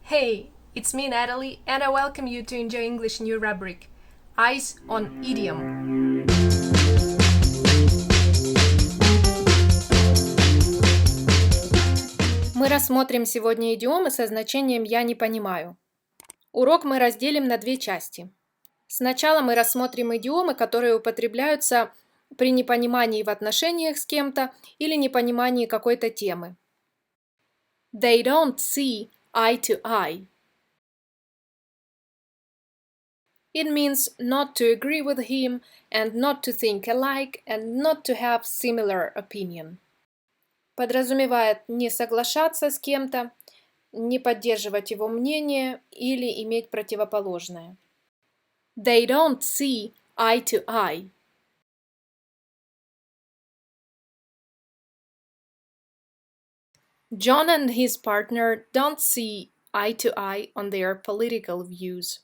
Hey, it's me Natalie and I welcome you to Enjoy English new rubric Eyes on Idiom. Мы рассмотрим сегодня идиомы со значением «я не понимаю». Урок мы разделим на две части. Сначала мы рассмотрим идиомы, которые употребляются при непонимании в отношениях с кем-то или непонимании какой-то темы. They don't see eye to eye. It means not to agree with him and not to think alike and not to have similar opinion. Подразумевает не соглашаться с кем-то, не поддерживать его мнение или иметь противоположное. They don't see eye to eye. John and his partner don't see eye to eye on their political views.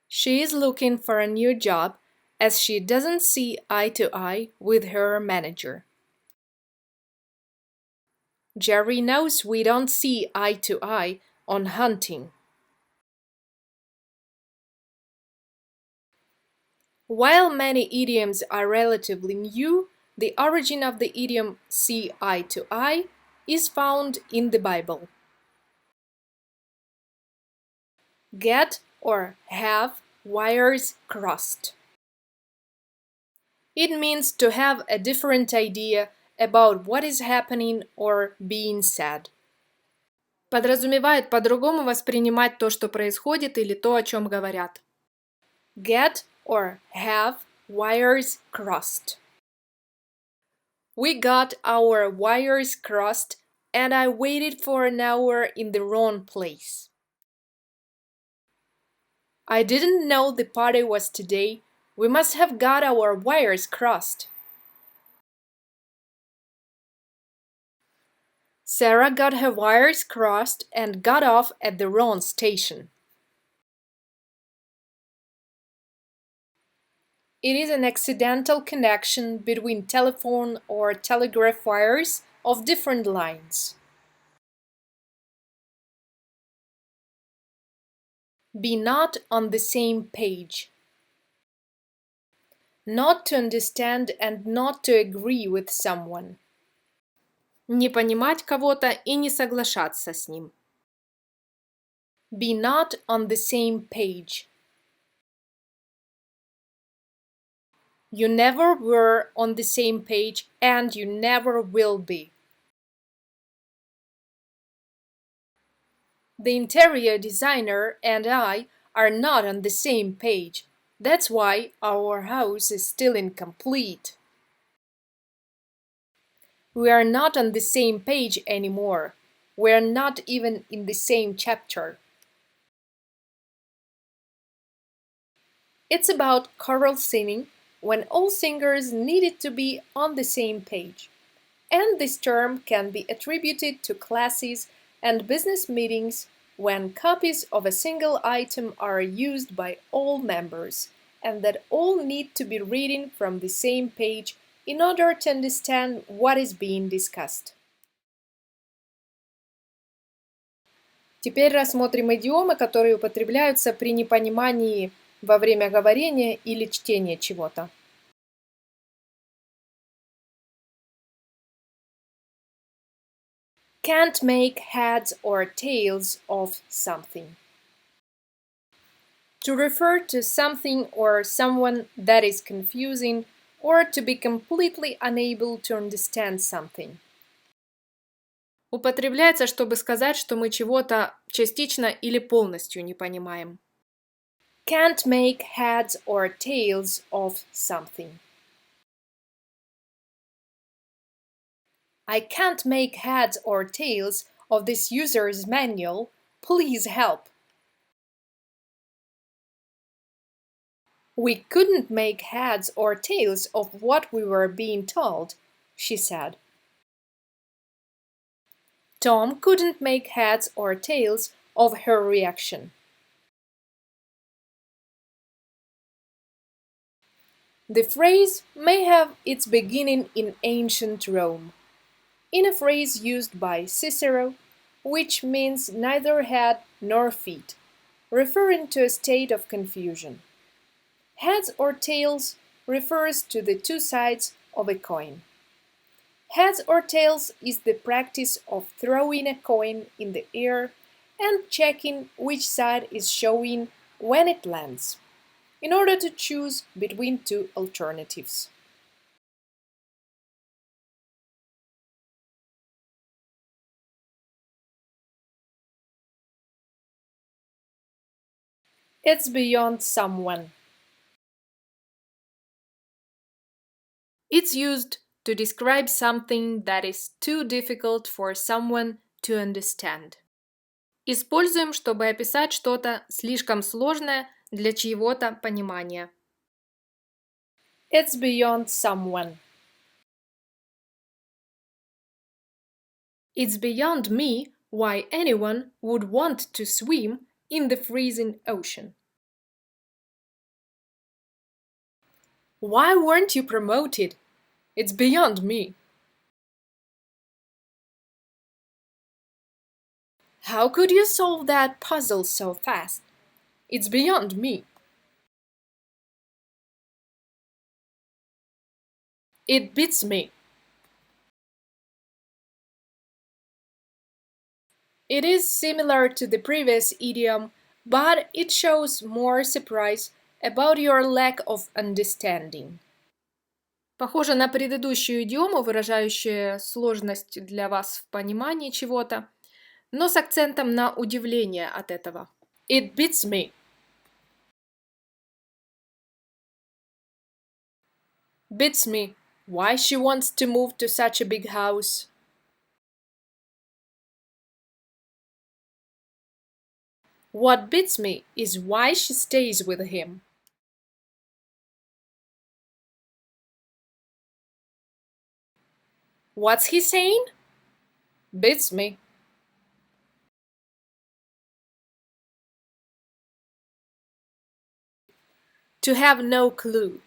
She is looking for a new job as she doesn't see eye to eye with her manager. Jerry knows we don't see eye to eye on hunting. While many idioms are relatively new, the origin of the idiom see eye to eye is found in the Bible. Get or have wires crossed. It means to have a different idea about what is happening or being said. Подразумевает по-другому воспринимать то, что происходит, или то, о чем говорят. Get or have wires crossed. We got our wires crossed and I waited for an hour in the wrong place. I didn't know the party was today. We must have got our wires crossed. Sarah got her wires crossed and got off at the wrong station. It is an accidental connection between telephone or telegraph wires of different lines. Be not on the same page. Not to understand and not to agree with someone. Не понимать кого-то и не соглашаться с ним. Be not on the same page. You never were on the same page and you never will be. The interior designer and I are not on the same page. That's why our house is still incomplete. We are not on the same page anymore. We are not even in the same chapter. It's about choral singing when all singers needed to be on the same page. And this term can be attributed to classes and business meetings when copies of a single item are used by all members and that all need to be reading from the same page in order to understand what is being discussed. Теперь рассмотрим идиомы, которые употребляются при непонимании во время говорения или чтения чего-то. Can't make heads or tails of something. To refer to something or someone that is confusing or to be completely unable to understand something. Употребляется, чтобы сказать, что мы чего-то частично или полностью не понимаем. Can't make heads or tails of something. I can't make heads or tails of this user's manual. Please help. We couldn't make heads or tails of what we were being told, she said. Tom couldn't make heads or tails of her reaction. The phrase may have its beginning in ancient Rome. In a phrase used by Cicero, which means neither head nor feet, referring to a state of confusion. Heads or tails refers to the two sides of a coin. Heads or tails is the practice of throwing a coin in the air and checking which side is showing when it lands, in order to choose between two alternatives. It's beyond someone. It's used to describe something that is too difficult for someone to understand. Используем, чтобы описать что-то слишком сложное для чьего-то понимания. It's beyond someone. It's beyond me why anyone would want to swim in the freezing ocean. Why weren't you promoted? It's beyond me. How could you solve that puzzle so fast? It's beyond me. It beats me. It is similar to the previous idiom, but it shows more surprise about your lack of understanding. Похоже на предыдущую идиому, выражающую сложность для вас в понимании чего-то, но с акцентом на удивление от этого. It beats me. Beats me. Why she wants to move to such a big house? What beats me is why she stays with him. What's he saying? Beats me. To have no clue.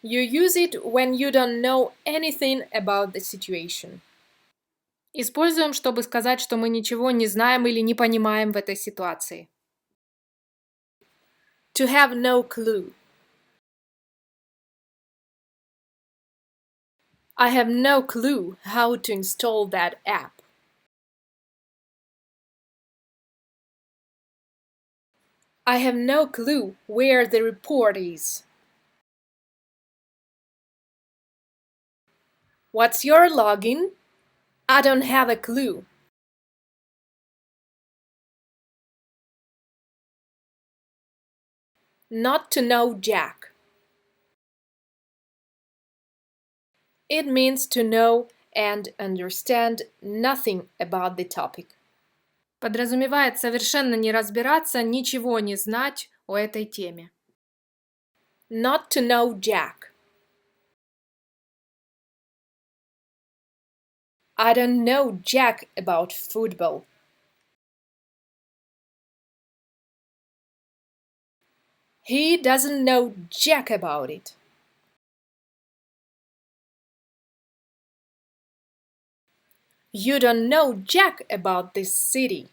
You use it when you don't know anything about the situation. Используем, чтобы сказать, что мы ничего не знаем или не понимаем в этой ситуации. To have no clue. I have no clue how to install that app. I have no clue where the report is. What's your login? I don't have a clue. Not to know jack. It means to know and understand nothing about the topic. Подразумевает совершенно не разбираться, ничего не знать о этой теме. Not to know jack. I don't know jack about football. He doesn't know jack about it. You don't know jack about this city.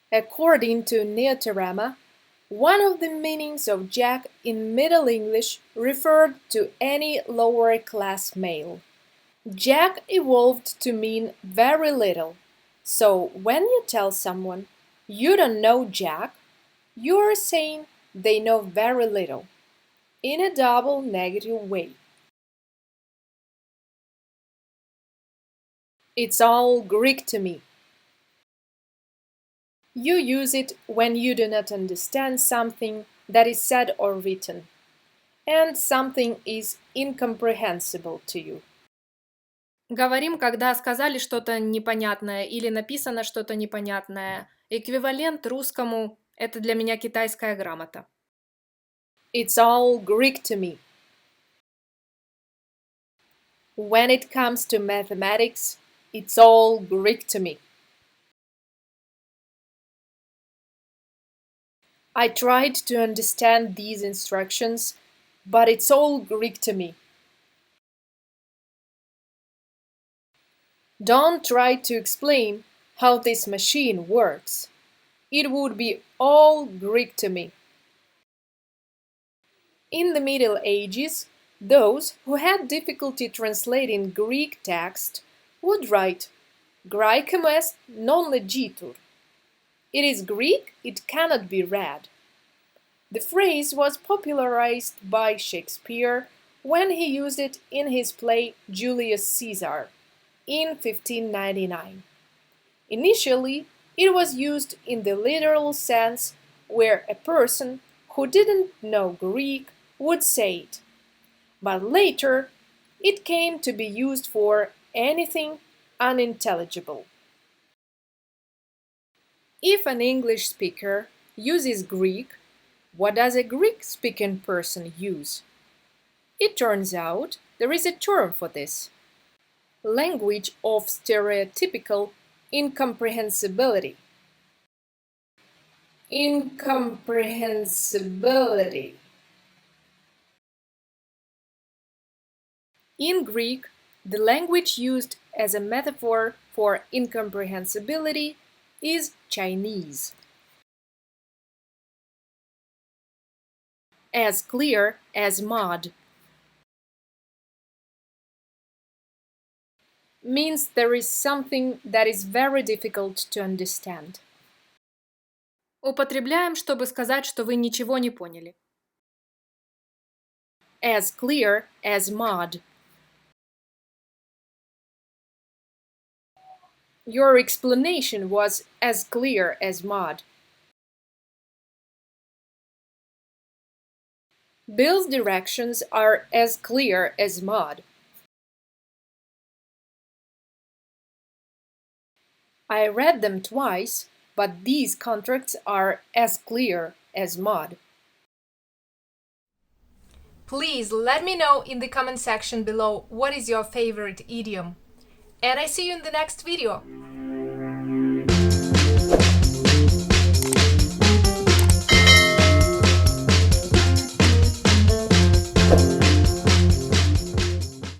According to Neoterama, one of the meanings of jack in Middle English referred to any lower class male. Jack evolved to mean very little. So when you tell someone you don't know jack, you are saying they know very little, in a double negative way. It's all Greek to me. You use it when you do not understand something that is said or written, and something is incomprehensible to you. Говорим, когда сказали что-то непонятное или написано что-то непонятное. Эквивалент русскому – это для меня китайская грамота. It's all Greek to me. When it comes to mathematics, it's all Greek to me. I tried to understand these instructions, but it's all Greek to me. Don't try to explain how this machine works. It would be all Greek to me. In the Middle Ages, those who had difficulty translating Greek text would write Graecum est non legitur. It is Greek, it cannot be read. The phrase was popularized by Shakespeare when he used it in his play Julius Caesar in 1599. Initially, it was used in the literal sense where a person who didn't know Greek would say it. But later, it came to be used for anything unintelligible. If an English speaker uses Greek, what does a Greek-speaking person use? It turns out there is a term for this. Language of stereotypical incomprehensibility. Incomprehensibility. In Greek, the language used as a metaphor for incomprehensibility is Chinese. As clear as mud means there is something that is very difficult to understand. Употребляем, чтобы сказать, что вы ничего не поняли. As clear as mud. Your explanation was as clear as mud. Bill's directions are as clear as mud. I read them twice, but these contracts are as clear as mud. Please let me know in the comment section below what is your favorite idiom. And I see you in the next video.